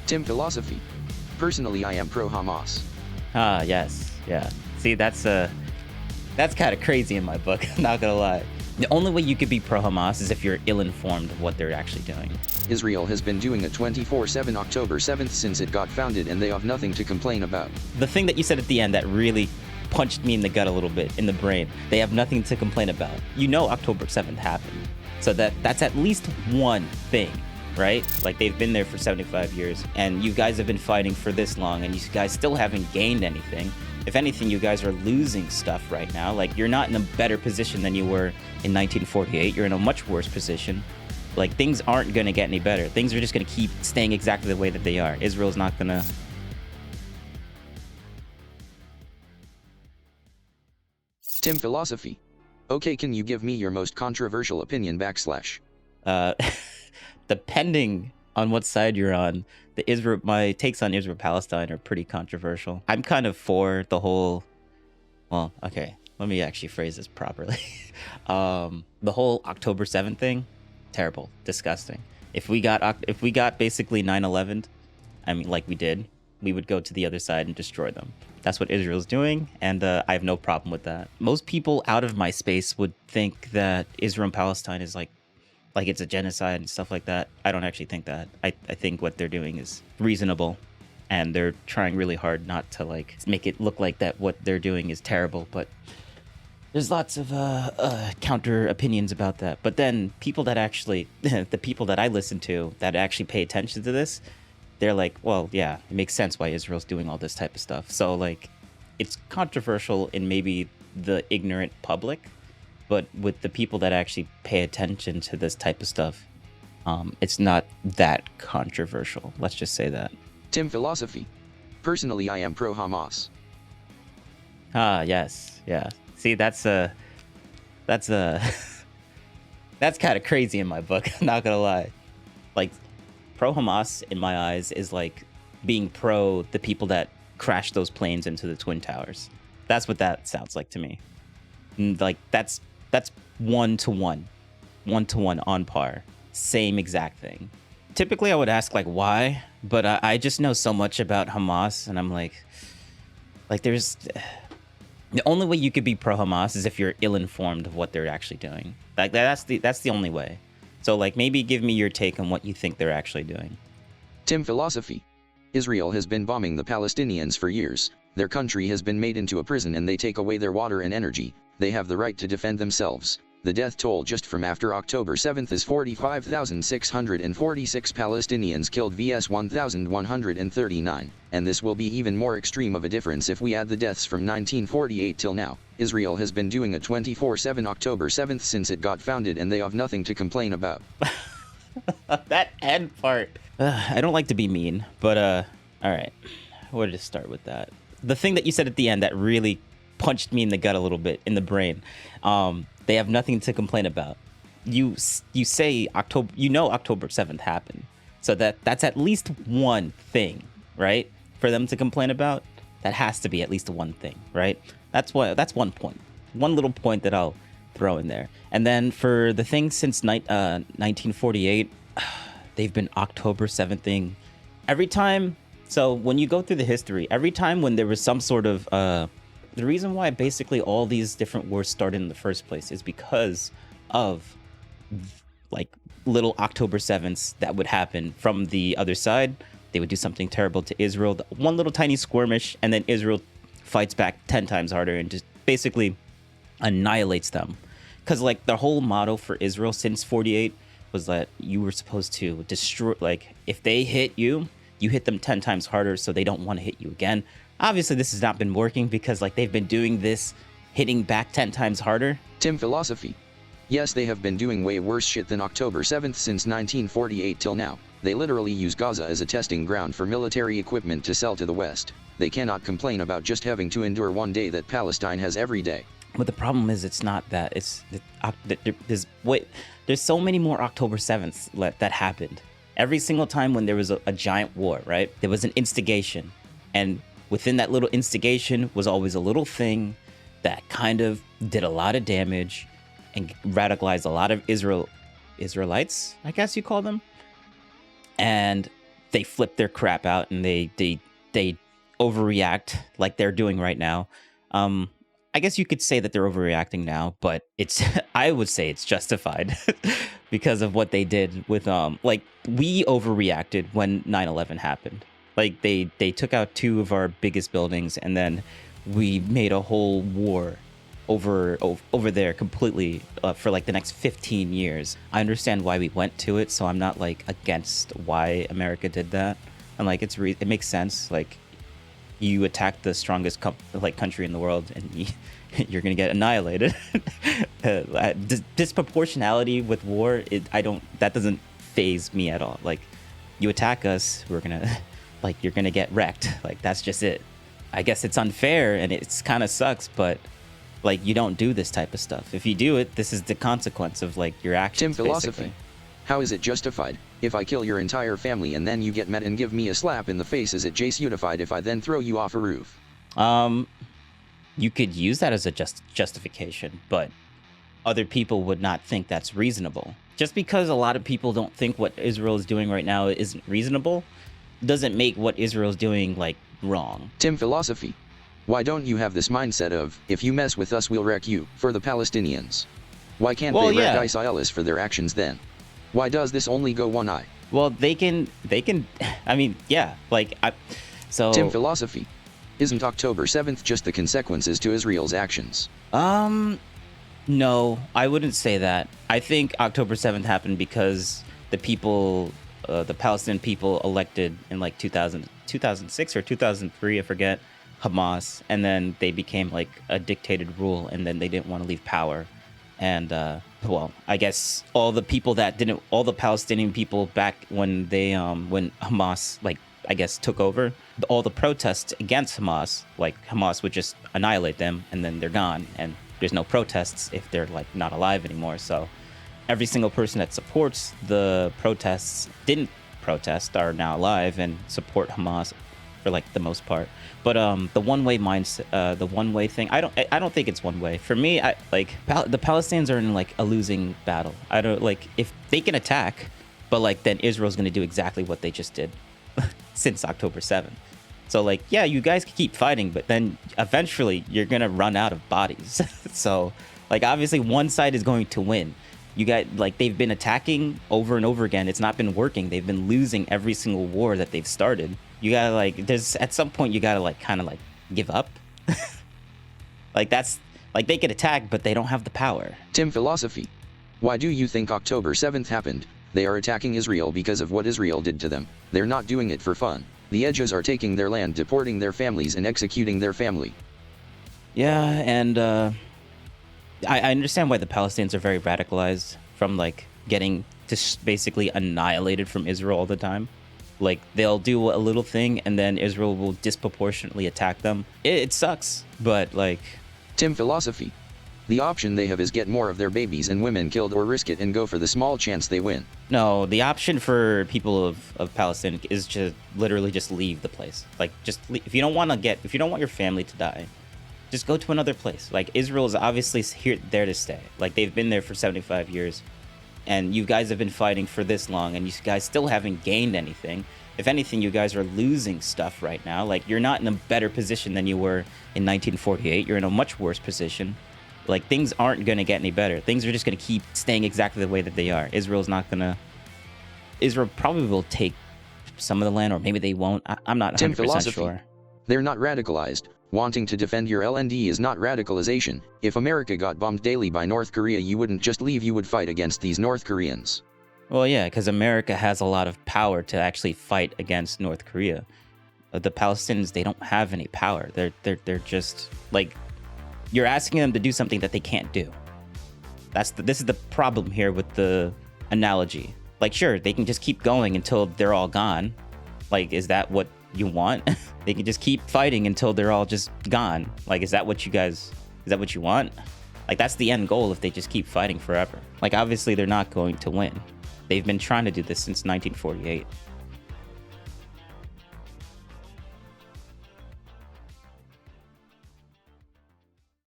Tim philosophy. Personally, I am pro-Hamas. Ah, yes. Yeah. See, that's kind of crazy in my book. I'm not gonna lie. The only way you could be pro-Hamas is if you're ill-informed of what they're actually doing. Israel has been doing a 24/7 October 7th since it got founded, and they have nothing to complain about. The thing that you said at the end that really punched me in the gut a little bit, in the brain, they have nothing to complain about. You know October 7th happened. So that's at least one thing, right? Like, they've been there for 75 years, and you guys have been fighting for this long, and you guys still haven't gained anything. If anything, you guys are losing stuff right now. Like, you're not in a better position than you were in 1948. You're in a much worse position. Like, things aren't going to get any better. Things are just going to keep staying exactly the way that they are. Israel's not going to... Tim philosophy. Okay, can you give me your most controversial opinion /? Depending on what side you're on, my takes on Israel-Palestine are pretty controversial. I'm kind of for the whole... Well, okay, let me actually phrase this properly. The whole October 7th thing, terrible, disgusting. If we got basically 9/11, I mean, like we did, we would go to the other side and destroy them. That's what Israel's doing, and I have no problem with that. Most people out of my space would think that Israel and Palestine is like it's a genocide and stuff like that. I don't actually think that. I think what they're doing is reasonable, and they're trying really hard not to like make it look like that what they're doing is terrible, but there's lots of counter opinions about that. But then people that actually, the people that I listen to that actually pay attention to this, they're like, well, yeah, it makes sense why Israel's doing all this type of stuff. So like, it's controversial in maybe the ignorant public, but with the people that actually pay attention to this type of stuff, it's not that controversial. Let's just say that. Tim philosophy. Personally, I am pro-Hamas. Ah, yes. Yeah. See, that's that's kind of crazy in my book. I'm not gonna lie. Like, pro-Hamas in my eyes is like being pro the people that crashed those planes into the Twin Towers. That's what that sounds like to me. And like, that's 1-to-1 on par, same exact thing. Typically I would ask like why, but I just know so much about Hamas, and I'm like there's the only way you could be pro-Hamas is if you're ill-informed of what they're actually doing. Like, that's the only way. So like, maybe give me your take on what you think they're actually doing. Tim philosophy. Israel has been bombing the Palestinians for years. Their country has been made into a prison, and they take away their water and energy. They have the right to defend themselves. The death toll just from after October 7th is 45,646 Palestinians killed vs 1,139, and this will be even more extreme of a difference if we add the deaths from 1948 till now. Israel has been doing a 24/7 October 7th since it got founded, and they have nothing to complain about. That end part. I don't like to be mean, but all right, we'll just start with that. The thing that you said at the end that really punched me in the gut a little bit, in the brain. They have nothing to complain about. You say October 7th happened. So that's at least one thing, right? For them to complain about, that has to be at least one thing, right? That's one point. One little point that I'll throw in there. And then for the thing since 1948, they've been October 7th thing. Every time, so when you go through the history, every time when there was some sort of the reason why basically all these different wars started in the first place is because of like little October 7ths that would happen from the other side. They would do something terrible to Israel, one little tiny skirmish, and then Israel fights back 10 times harder and just basically annihilates them. Because like the whole motto for Israel since 48 was that you were supposed to destroy, like if they hit you, you hit them 10 times harder so they don't want to hit you again. Obviously, this has not been working because like they've been doing this, hitting back 10 times harder. Tim philosophy. Yes, they have been doing way worse shit than October 7th since 1948 till now. They literally use Gaza as a testing ground for military equipment to sell to the West. They cannot complain about just having to endure one day that Palestine has every day. But the problem is, it's not that. It's there's so many more October 7ths that happened. Every single time when there was a giant war, right? There was an instigation, and within that little instigation was always a little thing that kind of did a lot of damage and radicalized a lot of Israelites, I guess you call them. And they flip their crap out and they overreact like they're doing right now. I guess you could say that they're overreacting now, but it's I would say it's justified because of what they did with like we overreacted when 9/11 happened. Like they took out two of our biggest buildings, and then we made a whole war over there completely for like the next 15 years. I understand why we went to it, so I'm not like against why America did that. And like it makes sense. Like you attack the strongest country in the world, and you're gonna get annihilated. Disproportionality with war, that doesn't phase me at all. Like you attack us, we're gonna like you're gonna get wrecked. Like that's just it. I guess it's unfair and it's kind of sucks, but like you don't do this type of stuff. If you do it, this is the consequence of like your actions. Tim philosophy. Basically. How is it justified? If I kill your entire family and then you get mad and give me a slap in the face, is it justified if I then throw you off a roof? You could use that as a justification, but other people would not think that's reasonable. Just because a lot of people don't think what Israel is doing right now isn't reasonable, doesn't make what Israel is doing like wrong. Tim philosophy. Why don't you have this mindset of, if you mess with us, we'll wreck you, for the Palestinians? Why can't they wreck Israelis for their actions then? Why does this only go one eye? Well, they can, I mean, yeah, like, so... Tim philosophy. Isn't October 7th just the consequences to Israel's actions? No, I wouldn't say that. I think October 7th happened because the people, the Palestinian people elected in like 2006 or 2003, I forget, Hamas, and then they became like a dictated rule, and then they didn't want to leave power. And, well, I guess all the Palestinian people back when when Hamas, like, I guess, took over, all the protests against Hamas, like Hamas would just annihilate them and then they're gone. And there's no protests if they're like not alive anymore. So every single person that supports the protests didn't protest are now alive and support Hamas for like the most part. But the one-way mindset, the one-way thing, I don't think it's one way. For me, the Palestinians are in like a losing battle. I don't like if they can attack, but like then Israel's going to do exactly what they just did since October 7th. So like, yeah, you guys can keep fighting, but then eventually you're going to run out of bodies. So like obviously one side is going to win. You guys, like, they've been attacking over and over again. It's not been working. They've been losing every single war that they've started. You gotta like, at some point you gotta like kind of like give up. Like that's like they could attack, but they don't have the power. Tim philosophy. Why do you think October 7th happened? They are attacking Israel because of what Israel did to them. They're not doing it for fun. The edges are taking their land, deporting their families, and executing their family. Yeah, and I understand why the Palestinians are very radicalized from like getting just basically annihilated from Israel all the time. Like they'll do a little thing and then Israel will disproportionately attack them. It sucks, but like... Tim philosophy. The option they have is get more of their babies and women killed or risk it and go for the small chance they win. No, the option for people of Palestine is to literally just leave the place. Like just leave. If you don't want your family to die, just go to another place. Like Israel is obviously there to stay. Like they've been there for 75 years. And you guys have been fighting for this long, and you guys still haven't gained anything. If anything, you guys are losing stuff right now. Like, you're not in a better position than you were in 1948. You're in a much worse position. Like, things aren't going to get any better. Things are just going to keep staying exactly the way that they are. Israel probably will take some of the land, or maybe they won't. I'm not 100% sure. They're not radicalized. Wanting to defend your LND is not radicalization. If America got bombed daily by North Korea, you wouldn't just leave, you would fight against these North Koreans. Well, yeah, because America has a lot of power to actually fight against North Korea. The Palestinians, they don't have any power. They're just like, you're asking them to do something that they can't do. This is the problem here with the analogy. Like, sure, they can just keep going until they're all gone. Like, is that what you want? They can just keep fighting until they're all just gone. Like, is that what you want? Like, that's the end goal if they just keep fighting forever. Like, obviously they're not going to win. They've been trying to do this since 1948.